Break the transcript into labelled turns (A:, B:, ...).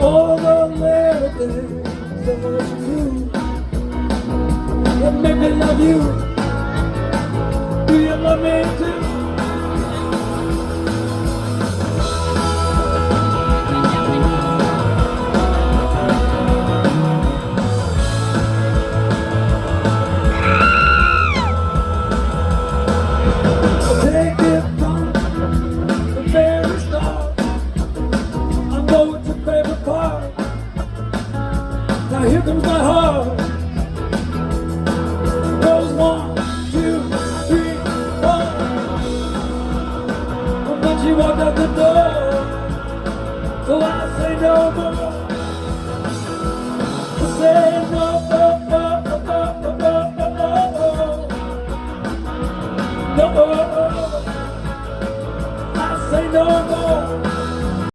A: All the little things that you do that make me love you. Do you love me too? Take it from the very start. I know it's your favorite part. Now here comes my heart. It goes 1, 2, 3, 4. And then she walked out the door, so I say no more. I say no, no, no, no, no, no, no, no, no.